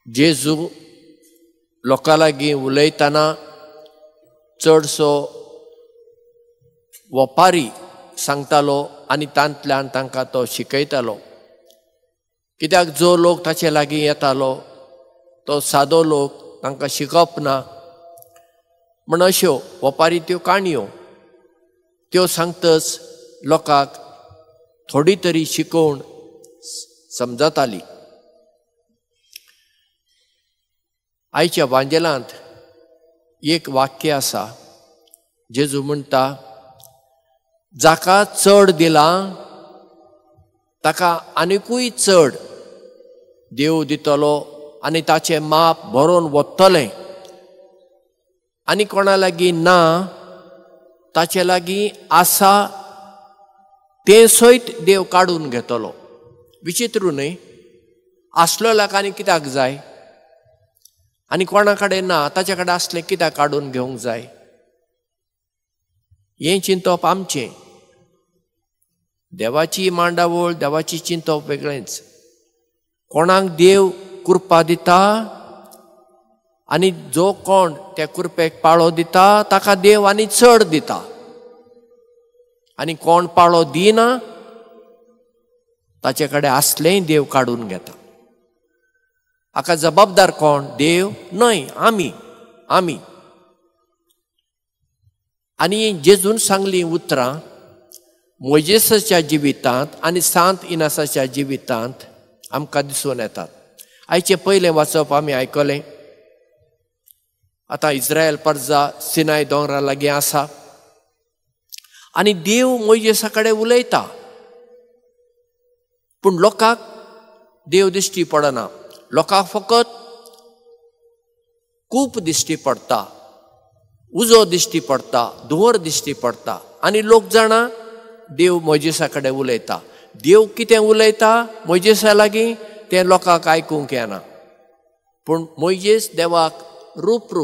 जेजू लोकां लागीं उलयतना चडसो वपारी सांगतालो आनी तांतल्यान तांकां तो शिकयतालो, कित्याक जो लोक ताचे लागीं येतालो तो सादो लोक तांकां शिकप ना म्हण अश्यो वपारी त्यो काणयो त्यो सांगतच लोकांक थोडी तरी शिकोवण समजताली. आयच्या वांजेलांत एक वाक्य आसा, जेजू म्हणटा, जाका चड दिलां ताका आनिकूय चड देव दितलो आनी ताचें माप भरोवन वतलें, आनी कोणा लागीं ना ताचे लागीं आसा तें सयत देव काडून घेतलो. विचित्र न्ही? आसलेल्याक आनी कित्याक जाय, आनी कोणा कडेन ना ताचे कडेन आसलें कित्याक काडून घेवंक जाय? हें चिंतप आमचें. देवाची मांडावळ, देवाची चिंतप वेगळेंच. कोणाक देव कृपा दिता आनी जो कोण त्या कृपेक पाळो दिता ताका देव आनी चड दिता, आनी कोण पाळो दिना ताचे कडेन आसलेंय देव काडून घेता. हाका जबाबदार कोण? देव न्हय, आमी. आनी जेजून सांगली उतरां मोजेसाच्या जिवितांत आनी सांत इनासाच्या जिवितांत आमकां दिसून येतात. आयचें पयलें वाचप आमी आयकलें. आतां इस्रायल प्रजा सिनाय दोंगरा लागीं आसा आनी देव मोजेसा कडेन उलयता, पूण लोकांक देव दिश्टी पडना. लोकांक फकत कूप दिश्टी पडटा, उजो दिश्टी पडटा, धुंवर दिश्टी पडटा, आनी लोक जाणा देव मोजेसा कडेन उलयता. देव कितें उलयता मोजेसा लागीं तें लोकांक आयकूंक येना, पूण मोजेस देवाक रूप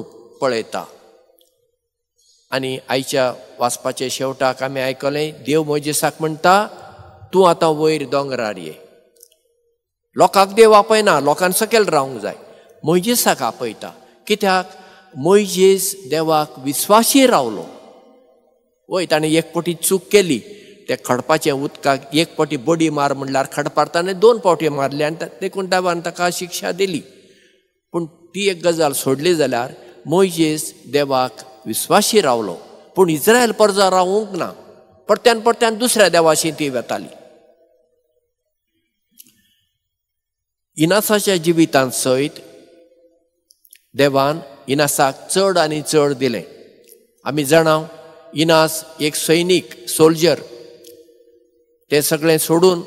पळयता. आनी आयच्या वाचपाच्या शेवटाक आमी आयकलें, देव मोजेसाक म्हणटा, तूं आतां वयर दोंगरार ये. लोकांक देव आपयना, लोकांक सकयल रावंक जाय. मोजेसाक आपयता. कित्याक? मोजेस देवाक विस्वासी रावलो. वय ताणें एक पावटी चूक केली, ते खडपाचें उदकाक एक पावटी बडी मार म्हणल्यार खडपार ताणें 2 पावटी मारले आनी देखून देवान ताका शिक्षा दिली. पूण ती एक गजाल सोडली जाल्यार मोजेस देवाक विस्वासी रावलो, पूण इस्रायल प्रजा रावूंक ना. परत्यान दुसऱ्या देवाशी ती वताली. इनासाच्या जिवितांत सयत देवान इनासाक चड आनी चड दिलें. आमी जाणाव इनास एक सैनीक, सोल्जर. तें सगळें सोडून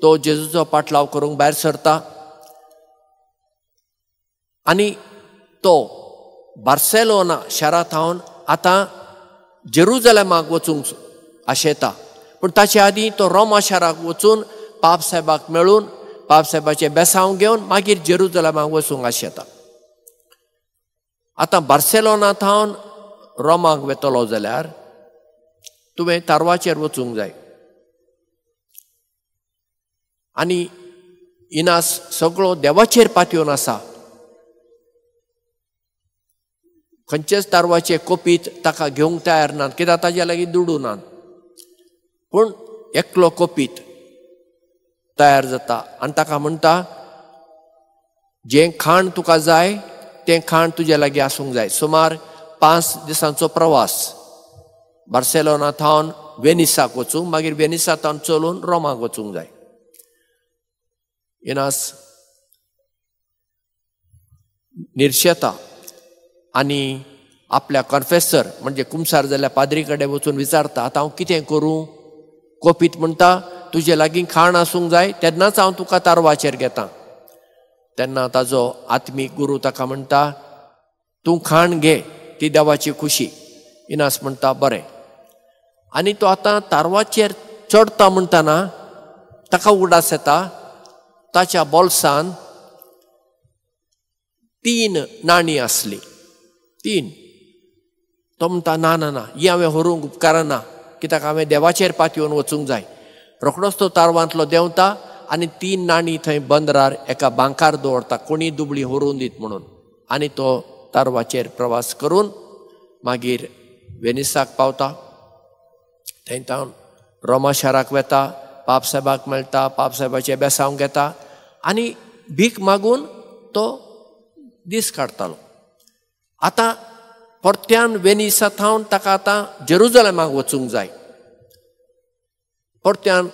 तो जेजूचो पाटलाव करूंक भायर सरता आनी तो बार्सेलोना शारांत हावन आतां जेरुजलेमाक वचूंक आशेता. पूण ताचे आदीं तो रोमा शाराक वचून पाप साहेबाक मेळून पाप साहेबाचें बेसांव घेवन मागीर जेरुजलेमाक वचूंक आशेता. आतां बार्सेलोनांत हावन रोमाक वेतलो जाल्यार तुवें तारवाचेर वचूंक जाय. आनी इनास सगळो देवाचेर पातयेवन आसा. खंयचेच तारवाचे कोपीत ताका घेवंक तयार नात, कित्याक ताजे लागीं दुडू नात. पूण एकलो कोपीत तयार जाता आनी ताका म्हणटा, जें खाण तुका जाय तें खाण तुजे लागीं आसूंक जाय. सुमार 5 दिसांचो प्रवास बार्सेलोनांत हावन वेनिसाक वचूंक, मागीर वेनिसांत चलून रोमाक वचूंक जाय. इनास निर्शेता आनी आपल्या कन्फेसर म्हणजे कुमसार जाल्यार पाद्री कडेन वचून विचारता, आतां हांव कितें करूं? कोपीत म्हणटा, तुजे लागीं खाण आसूंक जाय तेन्नाच हांव तुका तारवाचेर घेतां. तेन्ना ताजो आत्मीक गुरू ताका म्हणटा, तूं खाण घे, ती देवाची खुशी. इनास म्हणटा, बरें. आनी तो आतां तारवाचेर चडटा म्हणटाना ताका उडास येता. ताच्या बोल्सान 3 नाणी आसली. 3. तो म्हणटा, ना ही हांवें व्हरूंक उपकारना, कित्याक हांवें देवाचेर पातयेवन वचूंक जाय. रोखडोच तो तारवांतलो देंवता आनी 3 नाणी थंय बंदरार एका बांकार दवरता, कोणी दुबळी व्हरून दीत म्हणून. आनी तो तारवाचेर प्रवास करून मागीर वेनिसाक पावता. थंयच्यान रोमा शाराक वेता, पापसाहेबाक मेळटा, पापसाहेबाचें बेसांव घेता आनी भीक मागून तो दीस काडटालो. आतां परत्यान वेनिसा थावन ताका आतां जेरुजलेमाक वचूंक जाय. परत्यान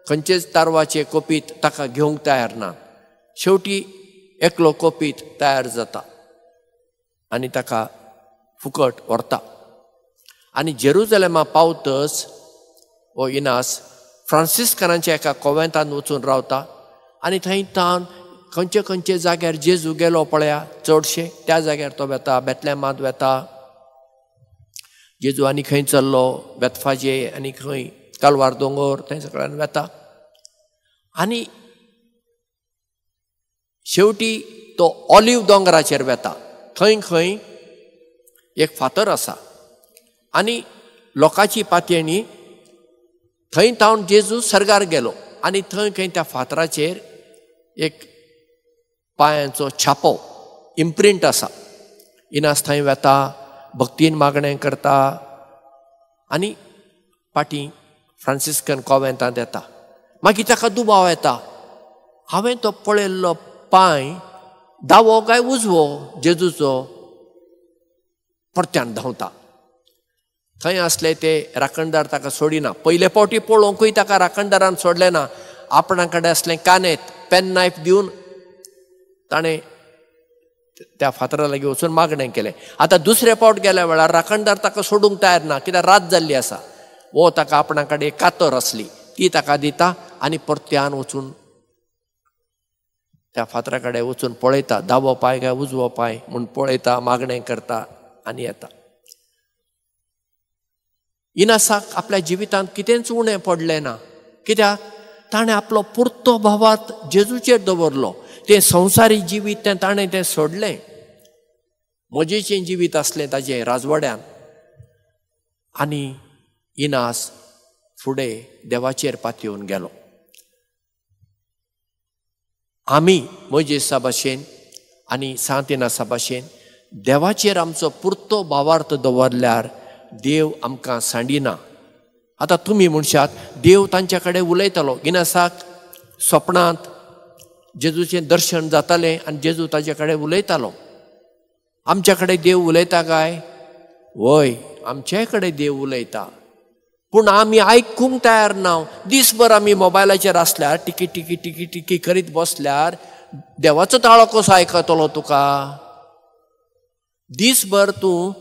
खंयचेच तारवाचे कोपीत ताका घेवंक तयार ना. शेवटी एकलो कोपीत तयार जाता आनी ताका फुकट व्हरता. आनी जेरुजलेमा पावतच हो इनास फ्रांसिस्कनांच्या एका कॉवेंतान वचून रावता आनी थंयच्यान खंयचे खंयचे जाग्यार जेजू गेलो पळया चडशे त्या जाग्यार तो वेता. बेतलेमांत वेता जेजू, आनी खंय चल्लो बेतफाजे आनी खंय कालवार दोंगर थंय सगळ्यान वेता. आनी शेवटी तो ऑलिव्ह दोंगराचेर वेता. थंय खंय एक फातर आसा आनी लोकांची पातयणी. थंय थावन जेजू सर्गार गेलो आनी थंय खंय त्या फातराचेर एक पांयांचो छापो इम्प्रिंट आसा. इनास थंय वेता, भक्तीन मागणें करता आनी फाटीं फ्रांसिस्कन कॉवेंतांत येता. मागीर ताका दुबाव येता. हांवें तो पळयल्लो पांय दावो काय उजवो जेजूचो परत्यान धांवता. थंय आसले ते राखणदार ताका सोडिना. पयले फावटी पळोवंकूय ताका राखणदारान सोडलें ना. आपणा कडेन असलें कानेत पेन नायफ दिवन ताणें त्या फातरा लागीं वचून मागणें केलें. आतां दुसरे फावट गेल्या वेळार राखणदार ताका सोडूंक तयार ना, कित्याक रात जाल्ली आसा. वो ताका आपणा कडेन कातर आसली ती ताका दिता आनी परत्यान वचून त्या फातरा कडेन वचून पळयता. दावो पांय काय उजवो पांय म्हूण पळयता, मागणें करता आनी येता. इनासाक आपल्या जिवितांत कितेंच उणें पडलें ना, कित्याक ताणें आपलो पुर्तो भावार्थ जेजूचेर दवरलो. तें संवसारी जिवीत तें ताणें तें सोडलें. मजेचें जिवीत आसलें ताजें राजवाड्यान. आनी इनास फुडें देवाचेर पातयेवन गेलो. आमी मोजेसा भाशेन आनी सांत इनासा भाशेन देवाचेर आमचो पुर्तो भावार्थ दवरल्यार देव आमकां सांडिना. आतां तुमी म्हणशात देव तांच्या कडेन उलयतालो. इनासाक स्वप्नांत जेजूचें दर्शन जातालें आनी जेजू ताजे कडेन उलयतालो. आमच्या कडेन देव उलयता काय? वय, आमचे कडेन देव उलयता, पूण आमी आयकूंक तयार ना. दीसभर आमी मोबायलाचेर आसल्यार टिकी टिकी टिकी टिकी करीत बसल्यार देवाचो ताळो कसो आयकतलो तुका? दीसभर तूं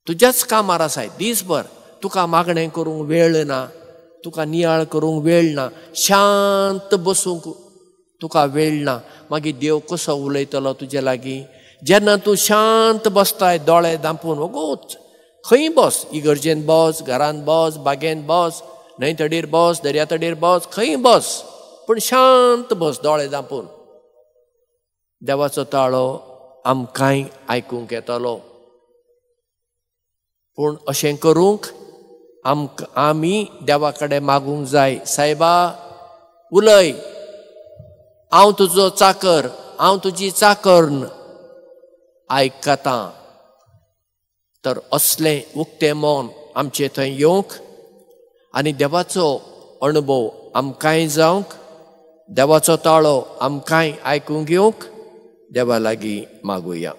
तुज्याच कामार आसाय. दीसभर तुका मागणें करूंक वेळ ना, तुका नियाळ करूंक वेळ ना, शांत बसूंक तुका वेळ ना. मागीर देव कसो उलयतलो तुजे लागीं? जेन्ना तूं शांत बसताय दोळे धांपून, वगोच खंय बस, इगर्जेन बस, घरान बस, बागेन बस, न्हंयतडीर बस, दर्यातडीर बस, खंय बस, पूण शांत बस दोळे धांपून. देवाचो ताळो आमकांय आयकूंक येतलो. पूण अशें करूंक आमी देवा कडेन मागूंक जाय. सायबा उलय, हांव तुजो चाकर, हांव तुजी चाकर्ण, आयकता. तर असलें उक्तें मौन आमचे थंय येवंक आनी देवाचो अणभव आमकांय जावंक, देवाचो ताळो आमकांय आयकूंक येवंक देवा लागीं मागुया.